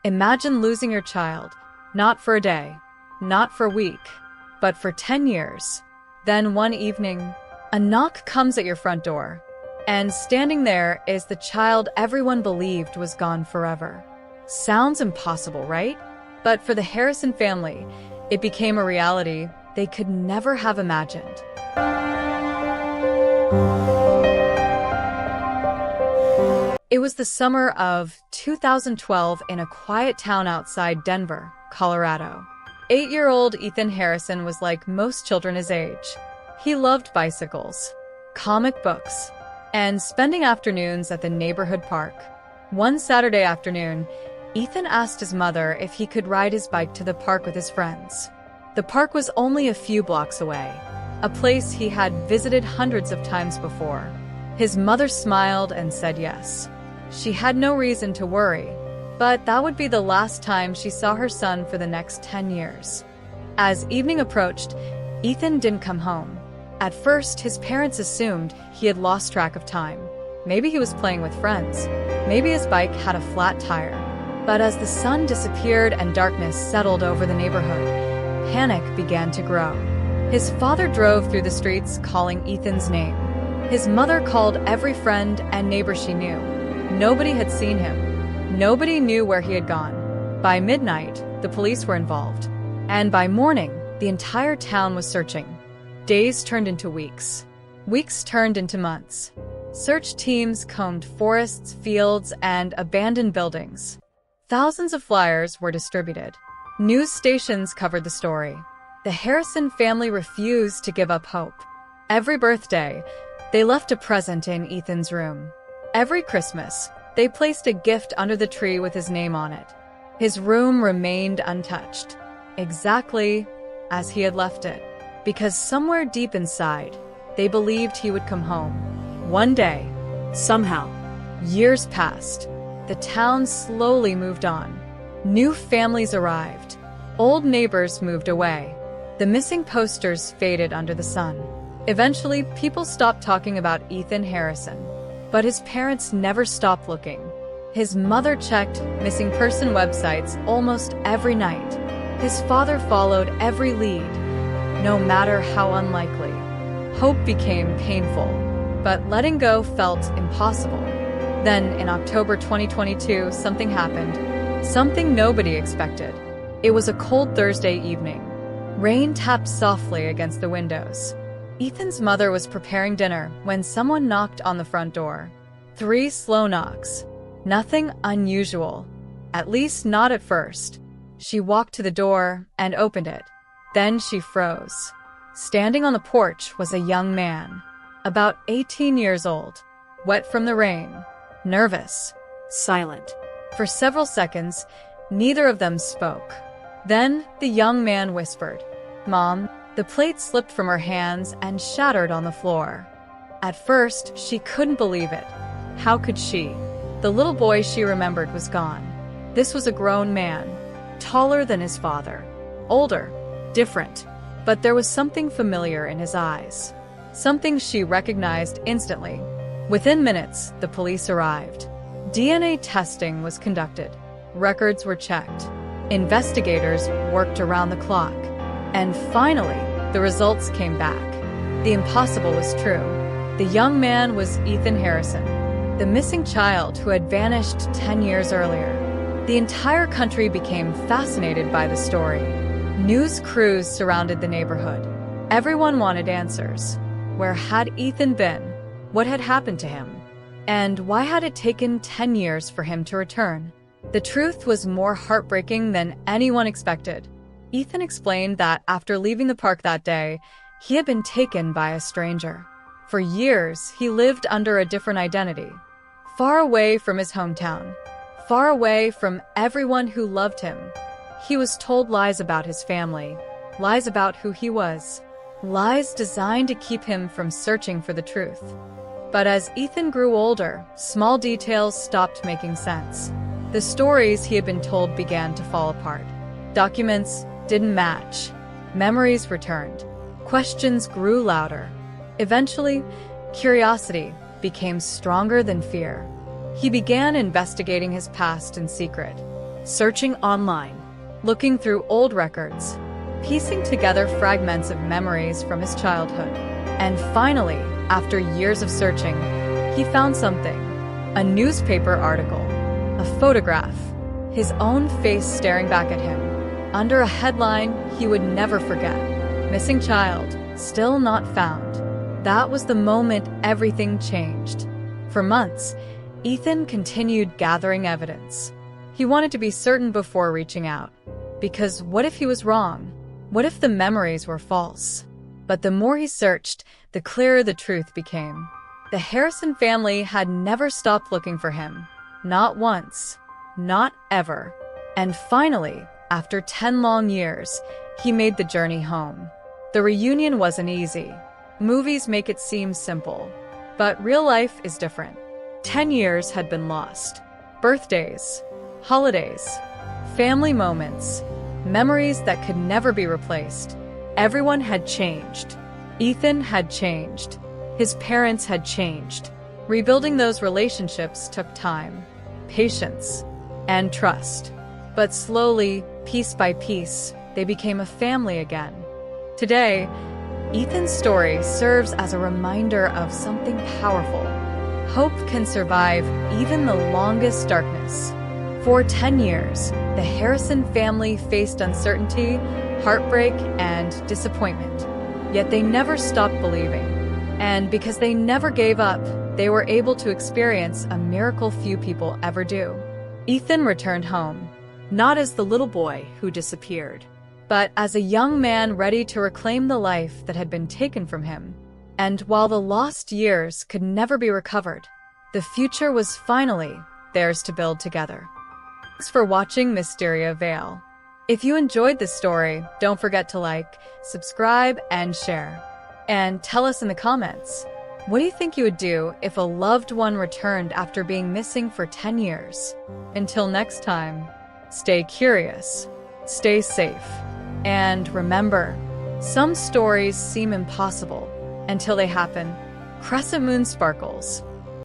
Imagine losing your child, not for a day, not for a week, but for 10 years. Then one evening, a knock comes at your front door, and standing there is the child everyone believed was gone forever. Sounds impossible, right? But for the Harrison family, it became a reality they could never have imagined. It was the summer of 2012 in a quiet town outside Denver, Colorado. 8-year-old Ethan Harrison was like most children his age. He loved bicycles, comic books, and spending afternoons at the neighborhood park. One Saturday afternoon, Ethan asked his mother if he could ride his bike to the park with his friends. The park was only a few blocks away, a place he had visited hundreds of times before. His mother smiled and said yes. She had no reason to worry, but that would be the last time she saw her son for the next 10 years. As evening approached, Ethan didn't come home. At first, his parents assumed he had lost track of time. Maybe he was playing with friends. Maybe his bike had a flat tire. But as the sun disappeared and darkness settled over the neighborhood, panic began to grow. His father drove through the streets calling Ethan's name. His mother called every friend and neighbor she knew. Nobody had seen him. Nobody knew where he had gone. By midnight, the police were involved. And by morning, the entire town was searching. Days turned into weeks. Weeks turned into months. Search teams combed forests, fields, and abandoned buildings. Thousands of flyers were distributed. News stations covered the story. The Harrison family refused to give up hope. Every birthday, they left a present in Ethan's room. Every Christmas, they placed a gift under the tree with his name on it. His room remained untouched, exactly as he had left it, because somewhere deep inside, they believed he would come home. One day, somehow, years passed. The town slowly moved on. New families arrived. Old neighbors moved away. The missing posters faded under the sun. Eventually, people stopped talking about Ethan Harrison. But his parents never stopped looking. His mother checked missing person websites almost every night. His father followed every lead, no matter how unlikely. Hope became painful, but letting go felt impossible. Then, in October 2022, something happened. Something nobody expected. It was a cold Thursday evening. Rain tapped softly against the windows. Ethan's mother was preparing dinner when someone knocked on the front door. 3 slow knocks. Nothing unusual. At least not at first. She walked to the door and opened it. Then she froze. Standing on the porch was a young man, about 18 years old, wet from the rain, nervous, silent. For several seconds, neither of them spoke. Then the young man whispered, "Mom." The plate slipped from her hands and shattered on the floor. At first, she couldn't believe it. How could she? The little boy she remembered was gone. This was a grown man, taller than his father, older, different, but there was something familiar in his eyes. Something she recognized instantly. Within minutes, the police arrived. DNA testing was conducted. Records were checked. Investigators worked around the clock. And finally, the results came back. The impossible was true. The young man was Ethan Harrison, the missing child who had vanished 10 years earlier. The entire country became fascinated by the story. News crews surrounded the neighborhood. Everyone wanted answers. Where had Ethan been? What had happened to him? And why had it taken 10 years for him to return? The truth was more heartbreaking than anyone expected. Ethan explained that after leaving the park that day, he had been taken by a stranger. For years, he lived under a different identity, far away from his hometown, far away from everyone who loved him. He was told lies about his family, lies about who he was, lies designed to keep him from searching for the truth. But as Ethan grew older, small details stopped making sense. The stories he had been told began to fall apart. Documents didn't match. Memories returned. Questions grew louder. Eventually, curiosity became stronger than fear. He began investigating his past in secret. searching online, looking through old records, piecing together fragments of memories from his childhood. And finally, after years of searching, he found something. A newspaper article, a photograph, his own face staring back at him, under a headline he would never forget: "Missing child, still not found." That was the moment everything changed. For months, Ethan continued gathering evidence. He wanted to be certain before reaching out. Because what if he was wrong? What if the memories were false? But the more he searched, the clearer the truth became. The Harrison family had never stopped looking for him. Not once. Not ever. And finally, after 10 long years, he made the journey home. The reunion wasn't easy. Movies make it seem simple. But real life is different. 10 years had been lost. Birthdays, holidays, family moments, memories that could never be replaced. Everyone had changed. Ethan had changed. His parents had changed. Rebuilding those relationships took time, patience, and trust. But slowly, piece by piece, they became a family again. Today, Ethan's story serves as a reminder of something powerful. Hope can survive even the longest darkness. For 10 years, the Harrison family faced uncertainty, heartbreak, and disappointment. Yet they never stopped believing. And because they never gave up, they were able to experience a miracle few people ever do. Ethan returned home, not as the little boy who disappeared, but as a young man ready to reclaim the life that had been taken from him. And while the lost years could never be recovered, the future was finally theirs to build together. Thanks for watching Mysteria Vale. If you enjoyed this story, don't forget to like, subscribe, and share. And tell us in the comments, what do you think you would do if a loved one returned after being missing for 10 years? Until next time, stay curious, stay safe, and remember, some stories seem impossible until they happen. Crescent moon sparkles.